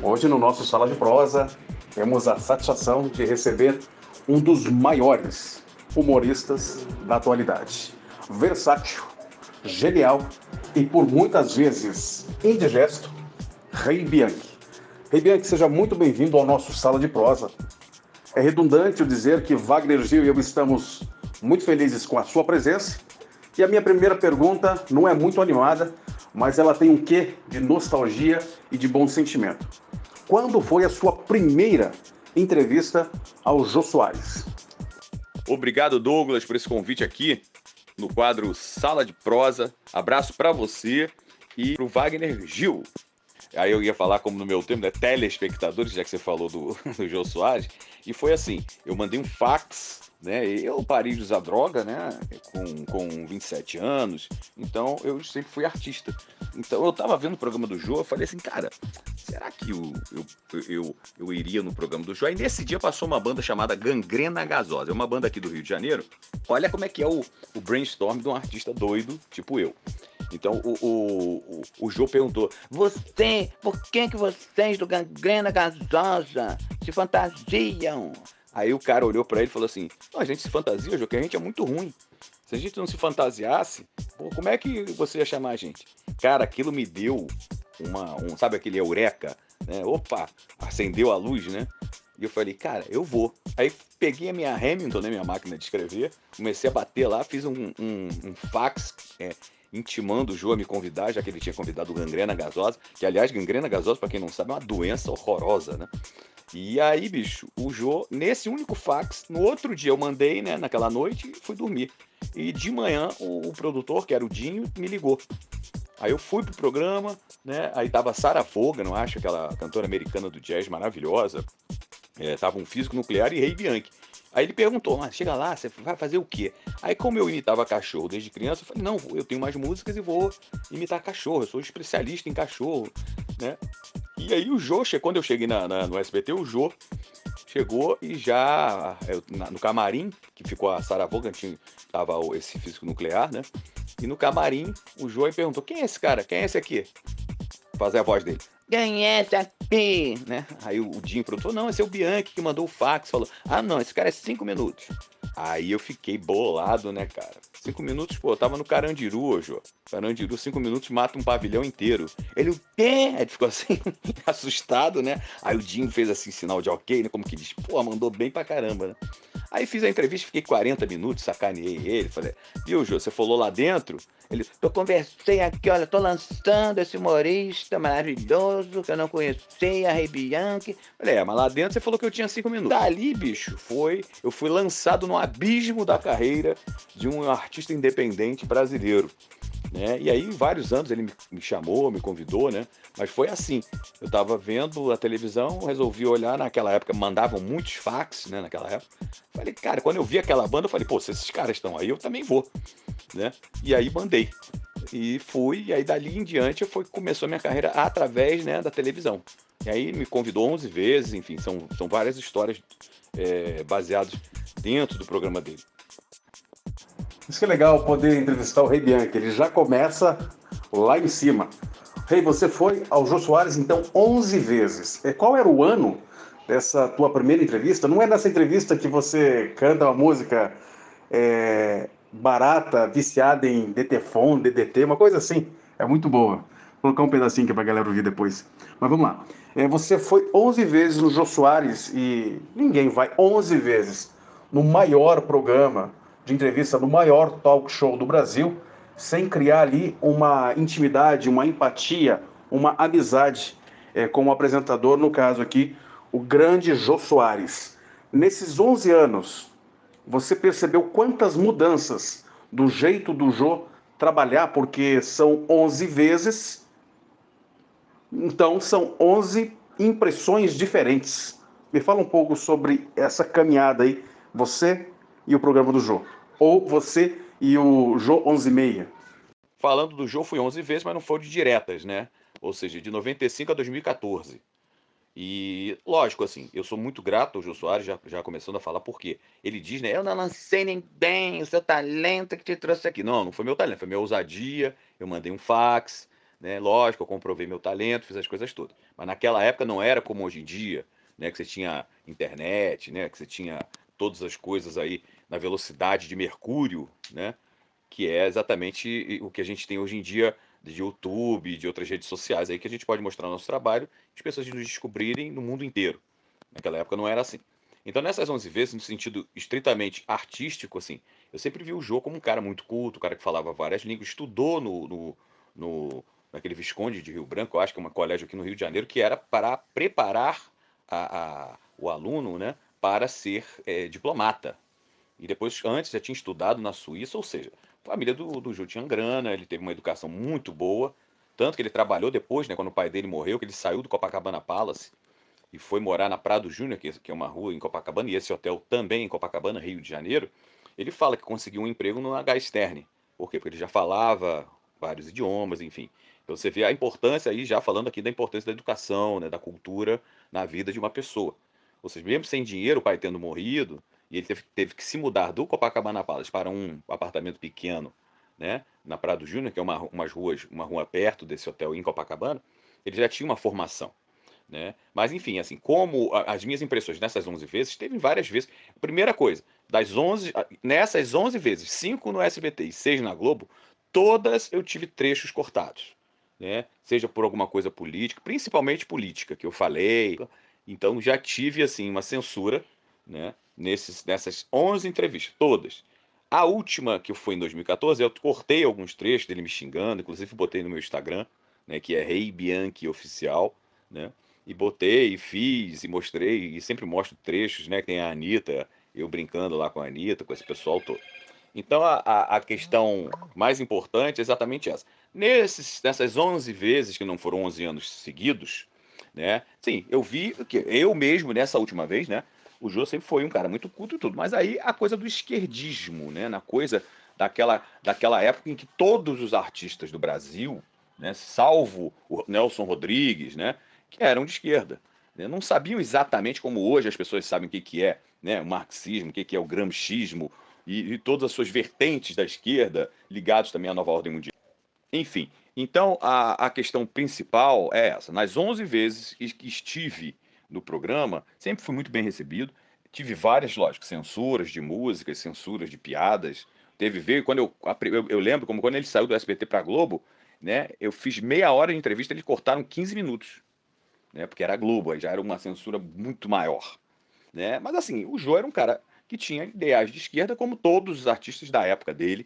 Hoje, no nosso Sala de Prosa, temos a satisfação de receber um dos maiores humoristas da atualidade. Versátil, genial e por muitas vezes indigesto, Rei Bianchi. Rei Bianchi, seja muito bem-vindo ao nosso Sala de Prosa. É redundante eu dizer que Wagner Gil e eu estamos muito felizes com a sua presença. E a minha primeira pergunta não é muito animada, mas ela tem um quê de nostalgia e de bom sentimento. Quando foi a sua primeira entrevista ao Jô Soares? Obrigado, Douglas, por esse convite aqui no quadro Sala de Prosa. Abraço para você e para o Wagner Gil. Aí eu ia falar, como no meu tempo, né, telespectadores, já que você falou do Jô Soares. E foi assim, eu mandei um fax, né? Eu parei de usar droga, né? Com 27 anos. Então eu sempre fui artista. Então eu tava vendo o programa do Jô, eu falei assim, cara, será que eu iria no programa do Jô? Aí nesse dia passou uma banda chamada Gangrena Gasosa. É uma banda aqui do Rio de Janeiro. Olha como é que é o brainstorm de um artista doido, tipo eu. Então o Jô perguntou: por que vocês do Gangrena Gasosa se fantasiam? Aí o cara olhou pra ele e falou assim: não, a gente se fantasia, Jô, que a gente é muito ruim. Se a gente não se fantasiasse, pô, como é que você ia chamar a gente? Cara, aquilo me deu sabe aquele eureka, né? Opa, acendeu a luz, né? E eu falei, cara, eu vou. Aí peguei a minha Hamilton, né, minha máquina de escrever, comecei a bater lá, fiz um fax intimando o Jô a me convidar, já que ele tinha convidado o Gangrena Gasosa, que aliás, Gangrena Gasosa, pra quem não sabe, é uma doença horrorosa, né? E aí, bicho, o Jô, nesse único fax, no outro dia eu mandei, né, naquela noite, e fui dormir. E de manhã o produtor, que era o Dinho, me ligou. Aí eu fui pro programa, né? Aí tava Sarah Vaughan, não acho, aquela cantora americana do jazz maravilhosa. Tava um físico nuclear e Rei Bianchi. Aí ele perguntou, chega lá, você vai fazer o quê? Aí como eu imitava cachorro desde criança, eu falei, não, eu tenho mais músicas e vou imitar cachorro, eu sou especialista em cachorro, né? E aí o Jô, quando eu cheguei no SBT, o Jô chegou e já no camarim, que ficou a Sarah Vaughan, tava esse físico nuclear, né? E no camarim, o Jô perguntou, quem é esse cara? Quem é esse aqui? Fazer a voz dele. Quem é esse aqui? Né? Aí o Dinho perguntou, não, esse é o Bianchi que mandou o fax. Falou, não, esse cara é 5 minutos. Aí eu fiquei bolado, né, cara? 5 minutos, pô, eu tava no Carandiru, Jô. Carandiru, 5 minutos mata um pavilhão inteiro. Ele, o quê? Aí ele ficou assim, assustado, né? Aí o Dinho fez assim, sinal de ok, né? Como que diz, pô, mandou bem pra caramba, né? Aí fiz a entrevista, fiquei 40 minutos, sacaneei ele, falei, viu, Jô, você falou lá dentro? Ele, eu conversei aqui, olha, tô lançando esse humorista maravilhoso, que eu não conhecia, Rei Bianchi. Falei, mas lá dentro você falou que eu tinha 5 minutos. Dali, bicho, eu fui lançado no abismo da carreira de um artista independente brasileiro. Né? E aí, em vários anos, ele me chamou, me convidou, né? Mas foi assim, eu tava vendo a televisão, resolvi olhar, naquela época mandavam muitos fax, né, naquela época. Falei, cara, quando eu vi aquela banda, eu falei, pô, se esses caras estão aí, eu também vou, né? E aí mandei. E fui, e aí dali em diante começou a minha carreira através, né, da televisão. E aí me convidou 11 vezes, enfim, são várias histórias baseadas dentro do programa dele. Isso que é legal poder entrevistar o Rei Bianchi, ele já começa lá em cima. Rei, você foi ao Jô Soares então 11 vezes. Qual era o ano dessa tua primeira entrevista? Não é nessa entrevista que você canta uma música barata, viciada em DTFON, DDT, uma coisa assim. É muito boa. Vou colocar um pedacinho aqui pra galera ouvir depois. Mas vamos lá. Você foi 11 vezes no Jô Soares e ninguém vai 11 vezes no maior programa de entrevista, no maior talk show do Brasil, sem criar ali uma intimidade, uma empatia, uma amizade com o apresentador, no caso aqui, o grande Jô Soares. Nesses 11 anos, você percebeu quantas mudanças do jeito do Jô trabalhar, porque são 11 vezes, então são 11 impressões diferentes. Me fala um pouco sobre essa caminhada aí, você e o programa do Jô. Ou você e o Jô 11 e meia. Falando do Jô, fui 11 vezes, mas não foram de diretas, né? Ou seja, de 95 a 2014. E, lógico, assim, eu sou muito grato ao Jô Soares, já começando a falar, porque ele diz, né? Eu não lancei nem bem, o seu talento que te trouxe aqui. Não foi meu talento, foi minha ousadia. Eu mandei um fax, né? Lógico, eu comprovei meu talento, fiz as coisas todas. Mas naquela época não era como hoje em dia, né? Que você tinha internet, né? Que você tinha todas as coisas aí na velocidade de mercúrio, né? Que é exatamente o que a gente tem hoje em dia de YouTube, de outras redes sociais aí que a gente pode mostrar o nosso trabalho e as pessoas nos descobrirem no mundo inteiro. Naquela época não era assim. Então, nessas 11 vezes, no sentido estritamente artístico, assim, eu sempre vi o Jô como um cara muito culto, um cara que falava várias línguas, estudou naquele Visconde de Rio Branco, eu acho que é um colégio aqui no Rio de Janeiro, que era para preparar o aluno, né, para ser diplomata. E depois, antes, já tinha estudado na Suíça, ou seja, a família do Jô tinha grana, ele teve uma educação muito boa, tanto que ele trabalhou depois, né, quando o pai dele morreu, que ele saiu do Copacabana Palace e foi morar na Prado Júnior, que é uma rua em Copacabana, e esse hotel também em Copacabana, Rio de Janeiro. Ele fala que conseguiu um emprego no H. Stern. Por quê? Porque ele já falava vários idiomas, enfim. Então você vê a importância aí, já falando aqui da importância da educação, né, da cultura na vida de uma pessoa. Ou seja, mesmo sem dinheiro, o pai tendo morrido, e ele teve que se mudar do Copacabana Palace para um apartamento pequeno, né, na Prado Júnior, que é uma rua perto desse hotel em Copacabana, ele já tinha uma formação, né? Mas enfim, assim, como as minhas impressões nessas 11 vezes, teve várias vezes. Primeira coisa, nessas 11 vezes, 5 no SBT e 6 na Globo, todas eu tive trechos cortados, né? Seja por alguma coisa política, principalmente política, que eu falei. Então já tive, assim, uma censura, né? Nessas 11 entrevistas, todas. A última, que foi em 2014, eu cortei alguns trechos dele me xingando, inclusive botei no meu Instagram, né? Que é Rei Bianchi Oficial, né? E botei, e fiz, e mostrei, e sempre mostro trechos, né? Que tem a Anitta, eu brincando lá com a Anitta, com esse pessoal todo. Então a questão mais importante é exatamente essa. Nessas 11 vezes, que não foram 11 anos seguidos, né? Sim, eu vi que eu mesmo, nessa última vez, né? O Jô sempre foi um cara muito culto e tudo, mas aí a coisa do esquerdismo, né? Na coisa daquela época em que todos os artistas do Brasil, né? Salvo o Nelson Rodrigues, né? Que eram de esquerda, né? Não sabiam exatamente como hoje as pessoas sabem o que que é, né? O marxismo, o que que é o gramscismo e todas as suas vertentes da esquerda ligados também à nova ordem mundial. Enfim, então a questão principal é essa. Nas 11 vezes que estive no programa, sempre fui muito bem recebido. Tive várias, lógico, censuras de músicas, censuras de piadas. Teve ver quando eu lembro como quando ele saiu do SBT para Globo, né? Eu fiz meia hora de entrevista, eles cortaram 15 minutos, né? Porque era a Globo, aí já era uma censura muito maior, né? Mas assim, o Jô era um cara que tinha ideais de esquerda, como todos os artistas da época dele,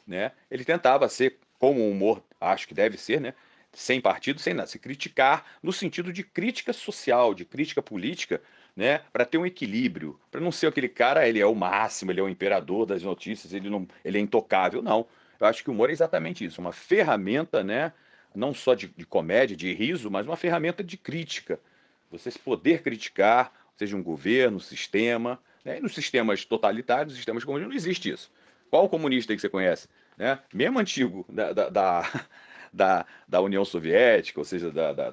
né? Ele tentava ser, como o humor acho que deve ser, né? Sem partido, sem nada, se criticar no sentido de crítica social, de crítica política, né? Para ter um equilíbrio, para não ser aquele cara, ele é o máximo, ele é o imperador das notícias, ele é intocável, não. Eu acho que o humor é exatamente isso, uma ferramenta, né? Não só de comédia, de riso, mas uma ferramenta de crítica. Você poder criticar, seja um governo, um sistema, né? E nos sistemas totalitários, sistemas comunistas, não existe isso. Qual comunista aí que você conhece? Né? Mesmo antigo da União Soviética, ou seja,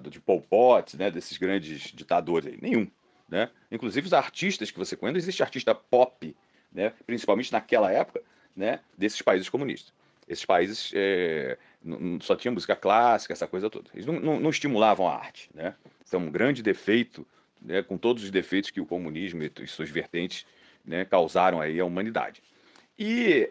de Pol Pot, né? Desses grandes ditadores aí, nenhum. Né? Inclusive os artistas que você conhece, não existe artista pop, né? Principalmente naquela época, né? Desses países comunistas. Esses países só tinham música clássica, essa coisa toda. Eles não estimulavam a arte, né? Isso é um grande defeito, né? Com todos os defeitos que o comunismo e suas vertentes, né? Causaram aí à humanidade. E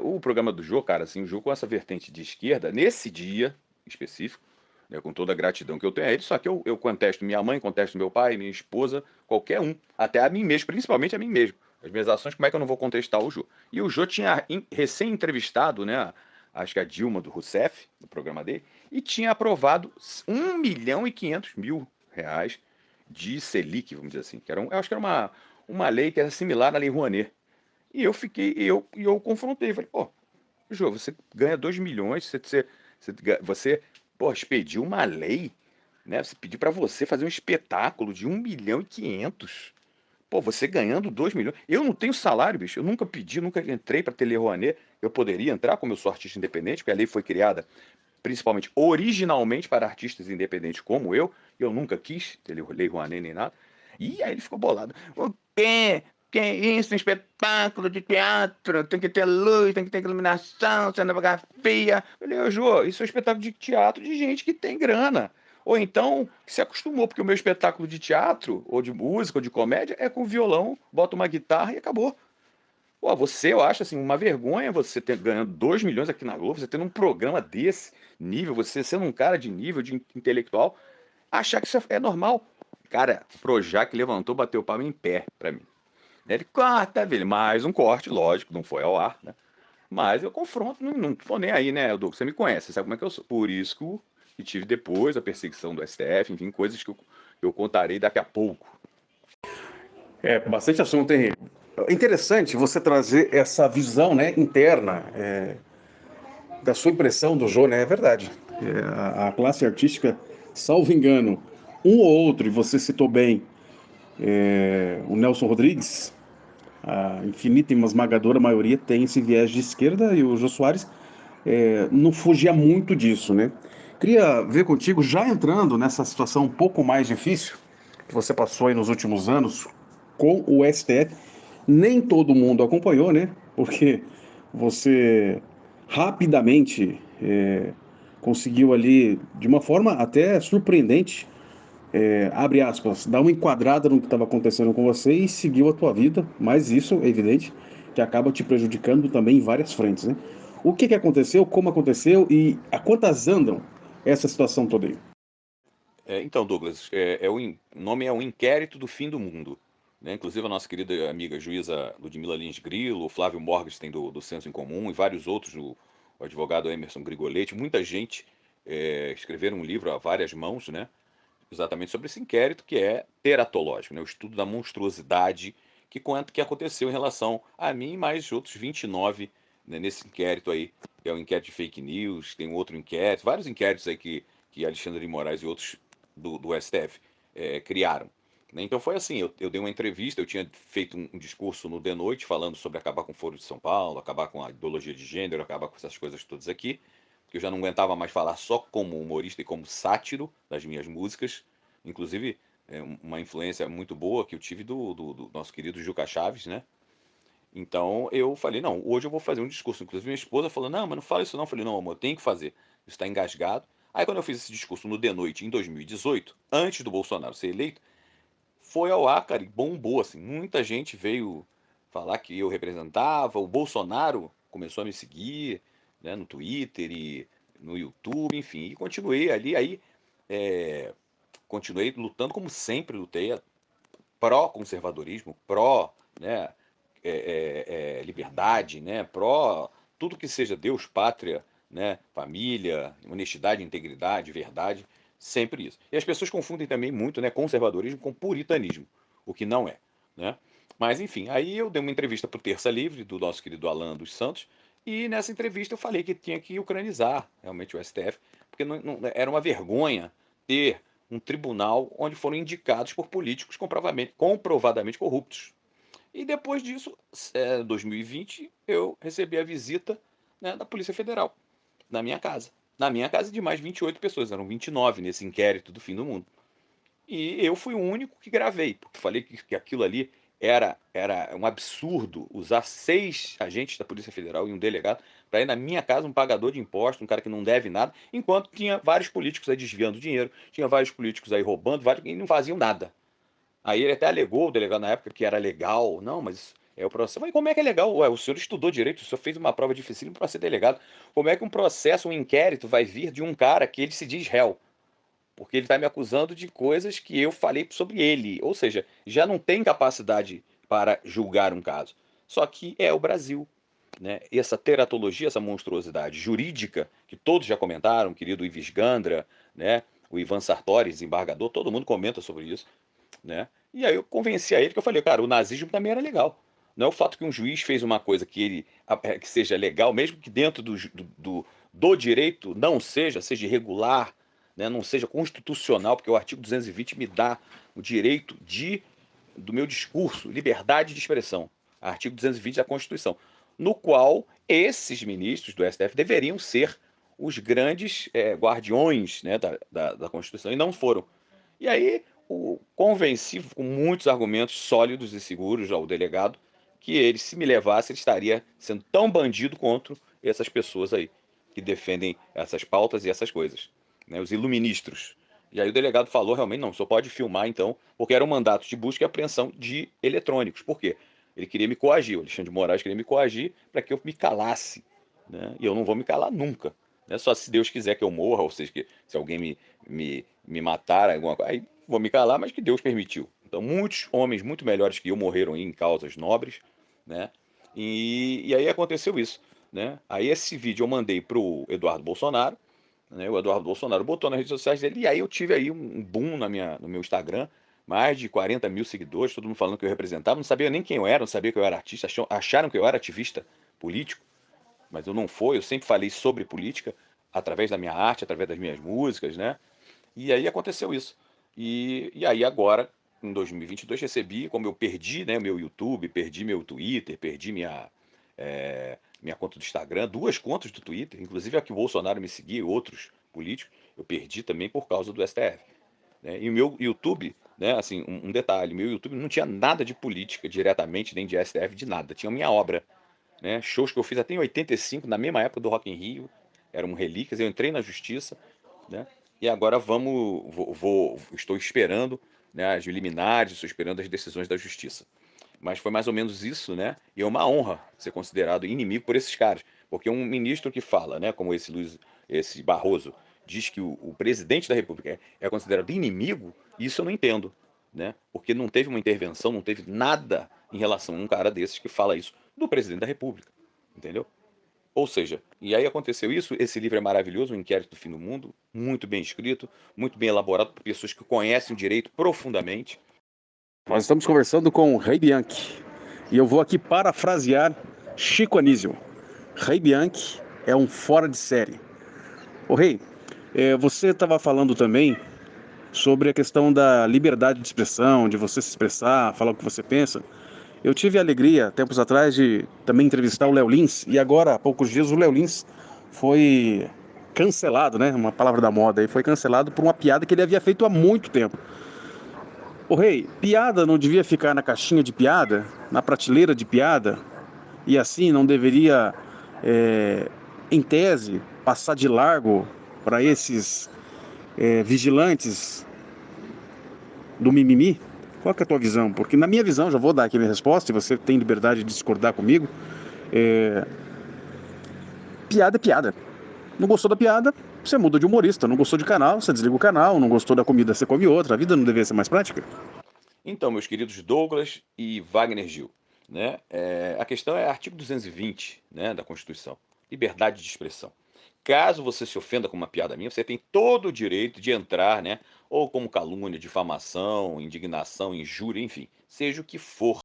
o programa do Jô, cara, assim, o Jô com essa vertente de esquerda, nesse dia específico, né, com toda a gratidão que eu tenho a ele, só que eu contesto minha mãe, contesto meu pai, minha esposa, qualquer um, até a mim mesmo, principalmente a mim mesmo. As minhas ações, como é que eu não vou contestar o Jô? E o Jô tinha recém-entrevistado, né, acho que a Dilma do Rousseff, no programa dele, e tinha aprovado 1.500.000 reais de Selic, vamos dizer assim, eu acho que era uma lei que era similar à Lei Rouanet. E eu fiquei, e eu confrontei, falei, pô, Jô, você ganha 2 milhões, você, pô, expediu uma lei, né? Você pediu pra você fazer um espetáculo de 1.500.000. Pô, você ganhando 2 milhões. Eu não tenho salário, bicho. Eu nunca pedi, nunca entrei pra ter Lei Rouanet. Eu poderia entrar, como eu sou artista independente, porque a lei foi criada principalmente, originalmente para artistas independentes como eu nunca quis ter Lei Rouanet nem nada. E aí ele ficou bolado. Que isso, um espetáculo de teatro, tem que ter luz, tem que ter iluminação, cenografia. Eu falei, ô Jô, isso é um espetáculo de teatro de gente que tem grana. Ou então, se acostumou, porque o meu espetáculo de teatro, ou de música, ou de comédia, é com violão, bota uma guitarra e acabou. Pô, você, eu acho assim, uma vergonha você ter ganhando 2 milhões aqui na Globo, você tendo um programa desse nível, você sendo um cara de nível, de intelectual, achar que isso é normal. Cara, o Projac levantou, bateu o palmo em pé pra mim. Ele corta, velho, mais um corte, lógico, não foi ao ar, né? Mas eu confronto, não tô nem aí, né, Douglas? Você me conhece, você sabe como é que eu sou. Por isso que tive depois a perseguição do STF, enfim, coisas que eu contarei daqui a pouco. É, bastante assunto, hein? É interessante você trazer essa visão, né, interna, da sua impressão do Jô, né? É verdade. A classe artística, salvo engano, um ou outro, e você citou bem, o Nelson Rodrigues, a infinita e uma esmagadora maioria tem esse viés de esquerda, e o Jô Soares não fugia muito disso, né? Queria ver contigo, já entrando nessa situação um pouco mais difícil que você passou aí nos últimos anos com o STF. Nem todo mundo acompanhou, né? Porque você rapidamente conseguiu ali, de uma forma até surpreendente, abre aspas, dar uma enquadrada no que estava acontecendo com você e seguiu a tua vida, mas isso é evidente que acaba te prejudicando também em várias frentes, né? O que aconteceu, como aconteceu e a quantas andam essa situação toda aí? Então, Douglas, o nome é O Inquérito do Fim do Mundo. Né? Inclusive, a nossa querida amiga juíza Ludmila Lins Grilo, o Flávio Morgenstern do Senso em Comum e vários outros, o advogado Emerson Grigoletti, muita gente escreveram um livro a várias mãos, né? Exatamente sobre esse inquérito que é teratológico, né? O estudo da monstruosidade que conta que aconteceu em relação a mim e mais outros 29, né, nesse inquérito aí, que é o inquérito de fake news, tem um outro inquérito, vários inquéritos aí que Alexandre de Moraes e outros do STF criaram. Né? Então foi assim, eu dei uma entrevista, eu tinha feito um discurso no The Noite falando sobre acabar com o Foro de São Paulo, acabar com a ideologia de gênero, acabar com essas coisas todas aqui, que eu já não aguentava mais falar só como humorista e como sátiro das minhas músicas. Inclusive, uma influência muito boa que eu tive do nosso querido Juca Chaves, né? Então eu falei, não, hoje eu vou fazer um discurso. Inclusive, minha esposa falou, não, mas não fala isso não. Eu falei, não, amor, eu tenho que fazer. Isso está engasgado. Aí quando eu fiz esse discurso no The Noite, em 2018, antes do Bolsonaro ser eleito, foi ao ar, cara, e bombou, assim. Muita gente veio falar que eu representava, o Bolsonaro começou a me seguir, né, no Twitter e no YouTube, enfim, e continuei ali, aí é, continuei lutando como sempre lutei, pró-conservadorismo, pró, né, liberdade, né, pró tudo que seja Deus, pátria, né, família, honestidade, integridade, verdade, sempre isso. E as pessoas confundem também muito, né, conservadorismo com puritanismo, o que não é, né? Mas enfim, aí eu dei uma entrevista para o Terça Livre do nosso querido Alan dos Santos e nessa entrevista eu falei que tinha que ucranizar realmente o STF, porque era uma vergonha ter um tribunal onde foram indicados por políticos comprovadamente corruptos. E depois disso, 2020, eu recebi a visita, né, da Polícia Federal na minha casa. Na minha casa de mais 28 pessoas, eram 29 nesse inquérito do fim do mundo. E eu fui o único que gravei, porque falei que aquilo ali era um absurdo usar 6 agentes da Polícia Federal e um delegado para ir na minha casa, um pagador de impostos, um cara que não deve nada, enquanto tinha vários políticos aí desviando dinheiro, tinha vários políticos aí roubando, vários, e não faziam nada. Aí ele até alegou, o delegado na época, que era legal. Não, mas é o processo. Mas como é que é legal? Ué, o senhor estudou direito, o senhor fez uma prova difícil para ser delegado. Como é que um processo, um inquérito vai vir de um cara que ele se diz réu? Porque ele está me acusando de coisas que eu falei sobre ele. Ou seja, já não tem capacidade para julgar um caso. Só que é o Brasil. Né? E essa teratologia, essa monstruosidade jurídica, que todos já comentaram, querido Ives Gandra, né? O Ivan Sartori, desembargador, todo mundo comenta sobre isso. Né? E aí eu convenci a ele que eu falei, cara, o nazismo também era legal. Não é o fato que um juiz fez uma coisa que ele que seja legal, mesmo que dentro do direito não seja irregular, né, não seja constitucional, porque o artigo 220 me dá o direito do meu discurso, liberdade de expressão. Artigo 220 da Constituição, no qual esses ministros do STF deveriam ser os grandes guardiões, né, da Constituição, e não foram. E aí convenci com muitos argumentos sólidos e seguros ao delegado que ele, se me levasse, ele estaria sendo tão bandido quanto essas pessoas aí que defendem essas pautas e essas coisas, né, os iluministros. E aí o delegado falou realmente, não, só pode filmar então, porque era um mandato de busca e apreensão de eletrônicos. Por quê? Ele queria me coagir, o Alexandre de Moraes queria me coagir para que eu me calasse, né? E eu não vou me calar nunca, né? Só se Deus quiser que eu morra, ou seja, que se alguém me matar, alguma coisa, aí vou me calar, mas que Deus permitiu. Então, muitos homens muito melhores que eu morreram em causas nobres, né? E aí aconteceu isso, né? Aí esse vídeo eu mandei pro Eduardo Bolsonaro, né? O Eduardo Bolsonaro botou nas redes sociais dele, e aí eu tive aí um boom no meu Instagram, mais de 40 mil seguidores, todo mundo falando que eu representava, não sabia nem quem eu era, não sabia que eu era artista, acharam que eu era ativista político, mas eu não fui, eu sempre falei sobre política, através da minha arte, através das minhas músicas, né? E aí aconteceu isso. E aí agora, em 2022, recebi, como eu perdi, né, meu YouTube, perdi meu Twitter, perdi minha conta do Instagram, duas contas do Twitter, inclusive a que o Bolsonaro me seguia e outros políticos, eu perdi também por causa do STF. Né? E o meu YouTube, né, assim, um detalhe, meu YouTube não tinha nada de política diretamente, nem de STF, de nada, tinha minha obra, né? Shows que eu fiz até em 85, na mesma época do Rock in Rio, eram relíquias, eu entrei na justiça, né? E agora estou esperando, né, as liminares, estou esperando as decisões da justiça. Mas foi mais ou menos isso, né? E é uma honra ser considerado inimigo por esses caras, porque um ministro que fala, né, como esse Barroso, diz que o presidente da República é considerado inimigo, isso eu não entendo, né? Porque não teve uma intervenção, não teve nada em relação a um cara desses que fala isso do presidente da República, entendeu? Ou seja, e aí aconteceu isso, esse livro é maravilhoso, O Inquérito do Fim do Mundo, muito bem escrito, muito bem elaborado por pessoas que conhecem o direito profundamente. Nós estamos conversando com o Rei Bianchi e eu vou aqui parafrasear Chico Anísio. Rei Bianchi é um fora de série. Ô Rei, você estava falando também sobre a questão da liberdade de expressão, de você se expressar, falar o que você pensa. Eu tive a alegria, tempos atrás, de também entrevistar o Léo Lins, e agora, há poucos dias, o Léo Lins foi cancelado, né? Uma palavra da moda aí, foi cancelado por uma piada que ele havia feito há muito tempo. Ô Rei, piada não devia ficar na caixinha de piada, na prateleira de piada, e assim não deveria, em tese, passar de largo para esses vigilantes do mimimi? Qual que é a tua visão? Porque na minha visão, já vou dar aqui a minha resposta, e você tem liberdade de discordar comigo, piada é piada. Não gostou da piada, você muda de humorista. Não gostou de canal, você desliga o canal. Não gostou da comida, você come outra. A vida não deveria ser mais prática? Então, meus queridos Douglas e Wagner Gil, né, a questão é artigo 220, né, da Constituição, liberdade de expressão. Caso você se ofenda com uma piada minha, você tem todo o direito de entrar, né, ou como calúnia, difamação, indignação, injúria, enfim, seja o que for.